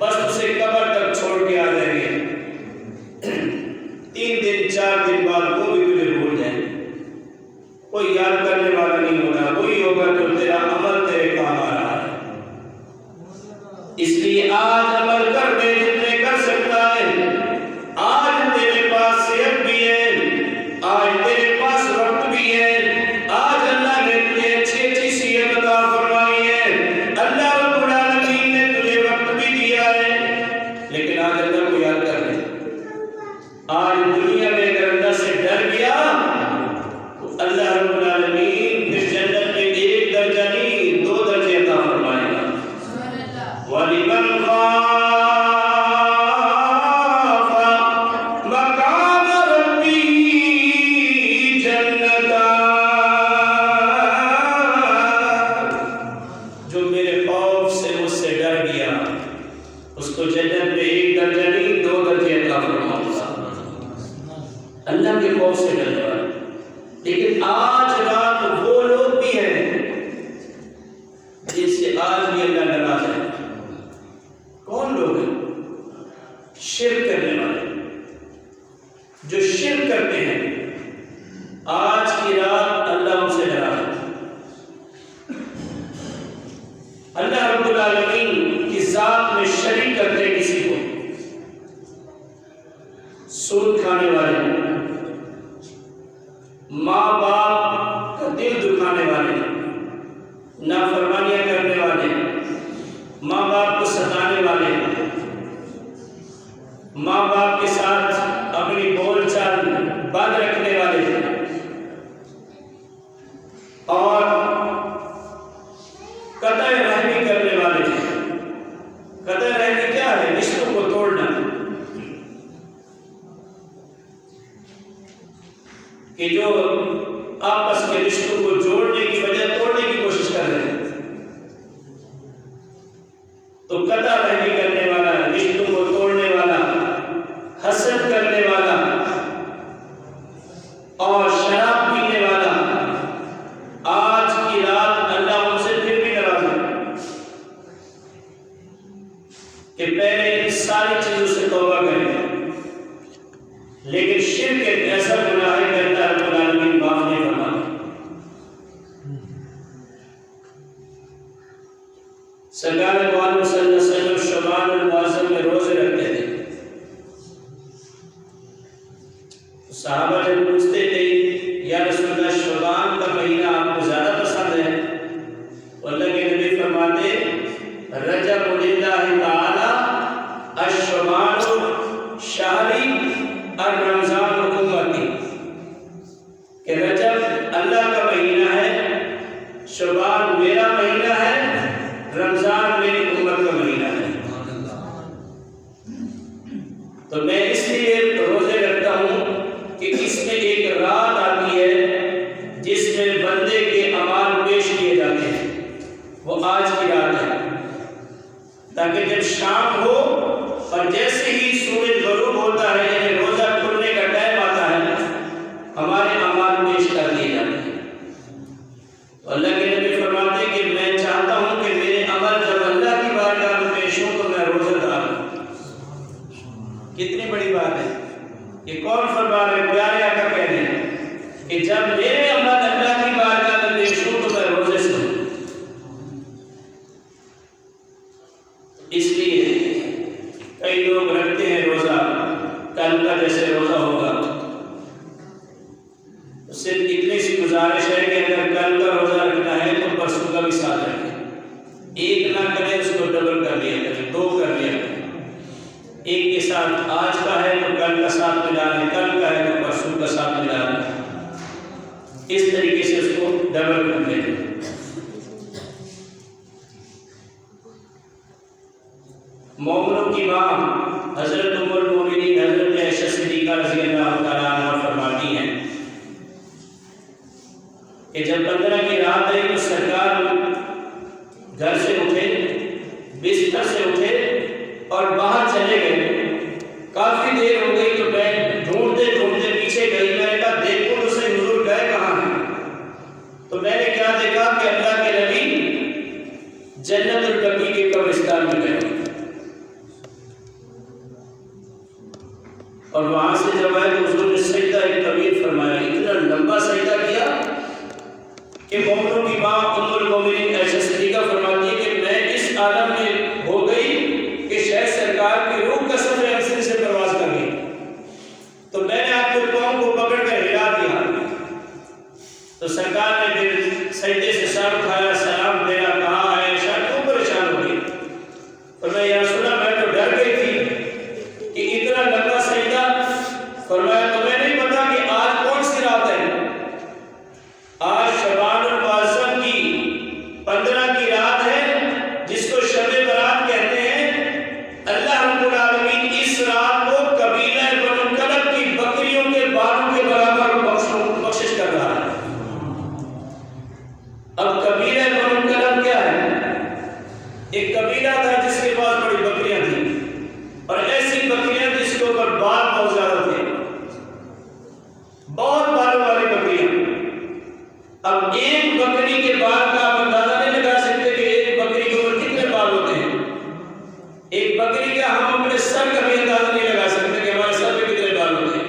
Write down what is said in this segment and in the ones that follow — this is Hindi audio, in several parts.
बस उसे कब्र तक छोड़ के आ जाएंगे। 3 दिन 4 दिन बाद वो भी तुझे भूल जाएंगे, कोई याद करने वाला नहीं होगा। कोई होगा तो तेरा अमल तेरे काम आ रहा है। इसलिए आज अमल कर दे जितने कर सकता है। आज तेरे पास सेहत भी है, आज तेरे पास वक्त भी है, आज अल्लाह ने तुझे अच्छी सेहत अता फरमाई है, अल्लाह रब्बुल आलमीन ने तुझे वक्त भी दिया है। लेकिन आज अल्लाह को याद कर ले। आज दुनिया में अगर अल्लाह से डर गया तो अल्लाह रब्बुल आलमीन फिर जन्नत में 1 दर्जा नहीं 2 दर्जे अता फरमाएगा। वलिमन उसको जन्नत में 1 दर्जा नहीं 2 दर्जे अता फरमाऊंगा। अल्लाह के खौफ से डरने वाले। लेकिन आज रात वो लोग भी हैं जिनसे आज भी अल्लाह नाराज है। कौन लोग हैं? शिर्क करने वाले, जो शिर्क करते हैं। आज की रात अल्लाह उनसे नाराज है। अल्लाह रब्बुल आलमीन की जात में शरीक करते हैं किसी को। सूद खाने वाले, माँ बाप का दिल दुखाने वाले, नाफरमानियां करने वाले, माँ बाप को सताने वाले, माँ बाप के साथ अपनी बोलचाल बंद रखने वाले और कतई रहमी करने वाले। कतई रहमी क्या है? रिश्तों को तोड़ना, कि जो आपस के रिश्तों को जोड़ने की वजह तोड़ने की कोशिश कर रहे हैं। तो कतई रहमी करने वाला, रिश्तों को तोड़ने वाला, हसद करने वाला और शराब पीने वाला, आज की रात अल्लाह उनसे फिर भी नाराज है कि पहले इन सारी चीजों से तौबा करें। लेकिन शिर्क एक ऐसा गुनाह है कि अल्लाह रब्बुल आलमीन माफ नहीं फरमाता। सरकार दो आलम सल्लल्लाहु अलैहि वसल्लम शबानुल मुअज़्ज़म में रोजे रखते थे। सहाबा जब पूछते थे या रसूलुल्लाह शबान का महीना आपको ज्यादा पसंद है? अल्लाह के नबी फरमाते रजब लिल्लाहि ताला अश-शबानु शहरी और रमजान उम्मती, कि रजब अल्लाह का महीना है, शबान मेरा महीना है, रमजान मेरी उम्मत का महीना है। तो मैं इसलिए रोजे रखता हूँ कि इसमें एक रात आती है जिसमें बंदे के अमाल पेश किए जाते हैं। वो आज की रात है, ताकि जब शाम हो और जैसे ही सूरज गरूब होता है, यानी रोजा खुलने का टाइम आता है, हमारे अमाल पेश कर दिए जाते हैं। तो अल्लाह के नबी फरमाते कि मैं चाहता हूँ कि मेरे अमल जब अल्लाह की बारगाह में पेश हो तो मैं रोजादार हूँ। कितनी बड़ी बात है कि कौन फरमा रहे? प्यारे आका कह रहे हैं कि जब मेरे अमल अल्लाह की बारगाह में पेश हो तो मैं रोजे से हूँ। इसलिए कई लोग रखते हैं रोजा, कल का जैसे रोजा होगा। तो सिर्फ इतनी सी गुजारिश है कि अगर कल का रोजा रखना है तो परसों का भी साथ रखें। एक ना करें, उसको डबल कर लिया करें, 2 कर लिया करें। एक के साथ आज का है तो कल का साथ मिला लें, कल का है तो परसों का साथ मिला लें। इस तरीके से उसको डबल कर लें। मोमिनों की माँ हजरत उम्मुल मोमिनीन हजरत आयशा सिद्दीक़ा रज़ी अल्लाह तआला अन्हा फरमाती हैं कि जब 15 की रात आई तो सरकार घर से उठे, बिस्तर से उठे और बाहर चले गए। काफी देर हो गई तो मैं ढूंढते ढूंढते पीछे गई। मैंने कहा देखो तो सही हुजूर गए कहाँ हैं? तो मैंने क्या देखा कि अल्लाह के नबी जन्नतुल बकी के कब्रिस्तान में गए। और वहाँ से जब आए तो हुजूर ने सजदा एक तवील फरमाया, इतना लंबा सजदा किया कि मोमिनों की माँ उम्मुल मोमिनीन ऐशा सिद्दीक़ा फरमाती है कि मैं इस आलम में हो गई कि शायद सरकार की रूह कसम अक्सर से प्रवास कर गई। तो मैंने आपके पाँव को पकड़ कर हिला दिया, तो सरकार ने फिर सजदे से सर उठाया, सलाम देना, कहा आयशा क्यों परेशान हो गई? और मैं या सुना, मैं तो डर गई थी कि इतना लंबा सजदा। फरमाया तुम्हें नहीं पता कि आज कौन सी रात है? आज शबानुल मुअज़्ज़म की 15 की रात है, जिसको शब-ए बरात कहते हैं। अल्लाह रब्बुल आलमीन इस रात को कबीला बनु कलब की बकरियों के बालों के बराबर बख्शिश कर रहा है। अब कबीला बनु कलब क्या है? एक कबीला था जिसके पास बड़ी बकरियां थी, और ऐसी बकरियां जिसके ऊपर बाल बहुत ज्यादा थे, बहुत बालों वाली बकरियां। अब एक बकरी के बाल का आप अंदाजा नहीं लगा सकते कि एक बकरी के ऊपर कितने बाल होते हैं। एक बकरी का हम अपने सर का भी अंदाजा नहीं लगा सकते कि हमारे सर पे कितने बाल होते हैं।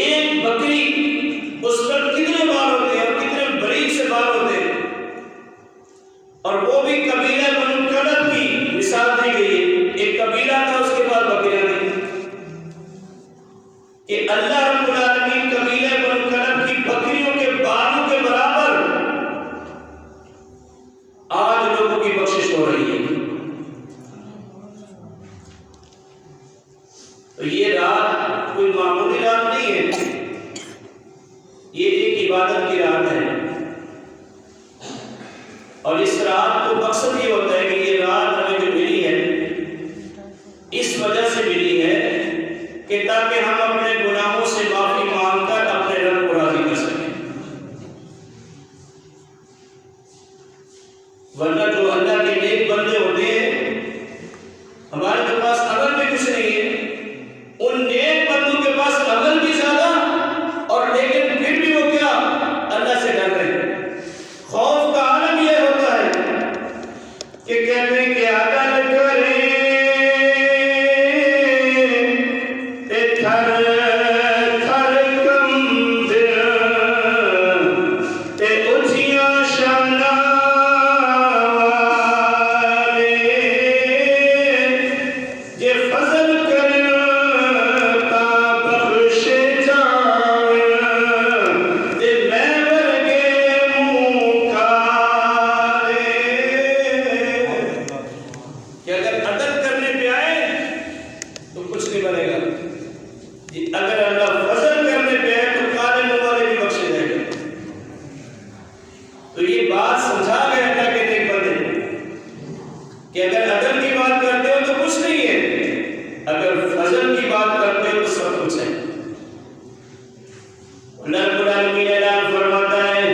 एक बकरी, उस पर कितने बाल होते हैं और कितने बारीक से बाल होते हैं। और वो भी कबीला बनु कलब की मिसाल दी गई है। एक कबीला था, उसके पास बकरियां थी, कि अल्लाह रब्बुल आलमीन कबीला बनु कलब की बकरियों के बालों के बराबर आज लोगों की बख्शिश हो रही है। तो ये रात कोई मामूली रात नहीं है, ये एक इबादत की रात है। और इस रात को मकसद ये होता है कि ये रात हमें जो मिली है, इस वजह से मिली है कि ताकि हम अपने गुनाहों से माफी मांगकर अपने रब को राजी कर सकें। वरना जो अल्लाह के नेक बंदे होते हैं, हमारे के पास अमल भी कुछ नहीं है, उन नेक बंदों के पास अमल भी ज्यादा, और लेकिन फिर भी वो क्या, अल्लाह से डर रहे हैं। खौफ का आलम यह होता है कि कहते हैं कि अदल करें ते थर थर कंदिर ते उचियां शाना वाले जे फजल करन ता बख्शे जावे ते मैं वर्गे मुंह काले। कि अगर अदल करने पे आए तो कुछ नहीं बनेगा, अगर अल्लाह फजल करने पे आए तो काले मुंह वाले भी बख्शे जाएंगे। तो ये बात समझा गए अल्लाह के नेक बंदे कि अगर अदल की बात करते हो तो कुछ नहीं है, अगर फजल की बात करते हो तो सब कुछ है। अल्लाह रब्बुल आलमीन ऐलान फरमाता है,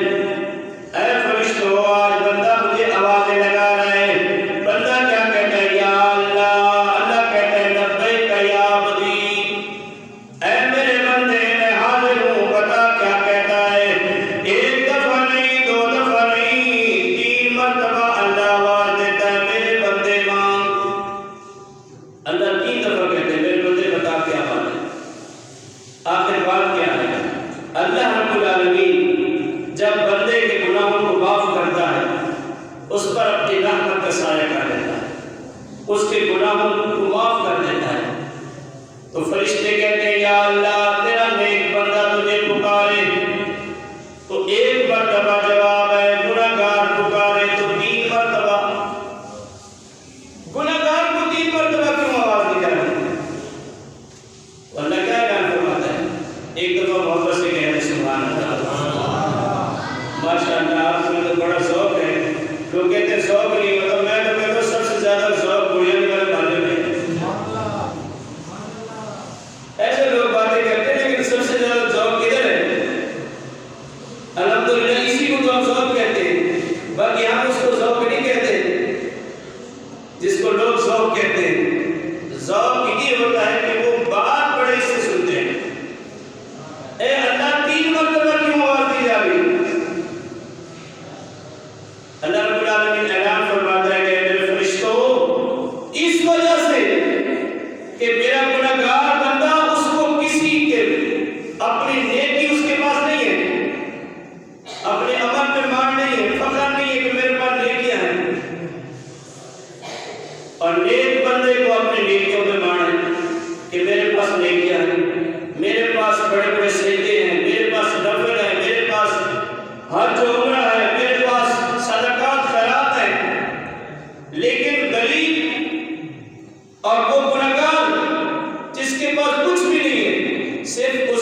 ऐ फरिश्तों, आज बंदा मुझे आवाजें लगा रहा है। बंदा क्या कहता है? या अल्लाह। अल्लाह कहता है लब्बैक या अब्दी, ऐ मेरे बंदे मैं हाजिर हूँ। बता क्या कहता है? एक दफा नहीं, दो दफा नहीं, 3 मरतबा अल्लाह आवाज देता है, मेरे बंदे मांग। अल्लाह 3 दफा कहते हैं, मेरे बंदे बता क्या बात है। आखिर बात क्या है? अल्लाह रब्बुल आलमीन जब बंदे के गुनाहों को माफ करता है, उस पर अपनी रहमत का साया कर देता है, उसके गुनाहों को माफ कर देता है। तो फरिश्ते कहते हैं या अल्लाह, तेरा नेक बंदा तुझे पुकारे तो 1 मरतबा जवाब है, गुनाहगार पुकारे तो 3 मरतबा। गुनाहगार को 3 मरतबा क्यों आवाज दी जा रही है? अल्लाह क्या ऐलान फरमाता है? एक दफा मोहब्बत से कहते सुभान अल्लाह, माशाअल्लाह, आपको तो बड़ा शौक है। लोग कहते हैं शौक नहीं, मतलब मैं तो कहता हूँ सबसे ज्यादा शौक बुढ़िया वाले मामले में। ऐसे लोग बातें करते हैं, लेकिन सबसे ज्यादा शौक किधर है? अल्हम्दुलिल्लाह, इसी को तो हम शौक कहते हैं, बाकी हम उसको शौक नहीं कहते। जिसको लोग शौक कहते हैं, शौक ये होता है कि वो बात बड़े से सुनते हैं। ए अल्लाह, 3 मरतबा क्यों आवाज दी जा रही? अल्लाह रब्बुल आलमीन ऐलान फरमाता है कि मेरे फरिश्तों, इस वजह से कि मेरा गुनाहगार बंदा, उसको किसी और नेक बंदे को अपने नेकियों पे माने कि मेरे पास नेकियां हैं, मेरे पास बड़े बड़े सजदे हैं, मेरे पास नफल है, मेरे पास हज उम्रा है, मेरे पास सदकात खैरात है। लेकिन गरीब और वो गुनहगार जिसके पास कुछ भी नहीं है, सिर्फ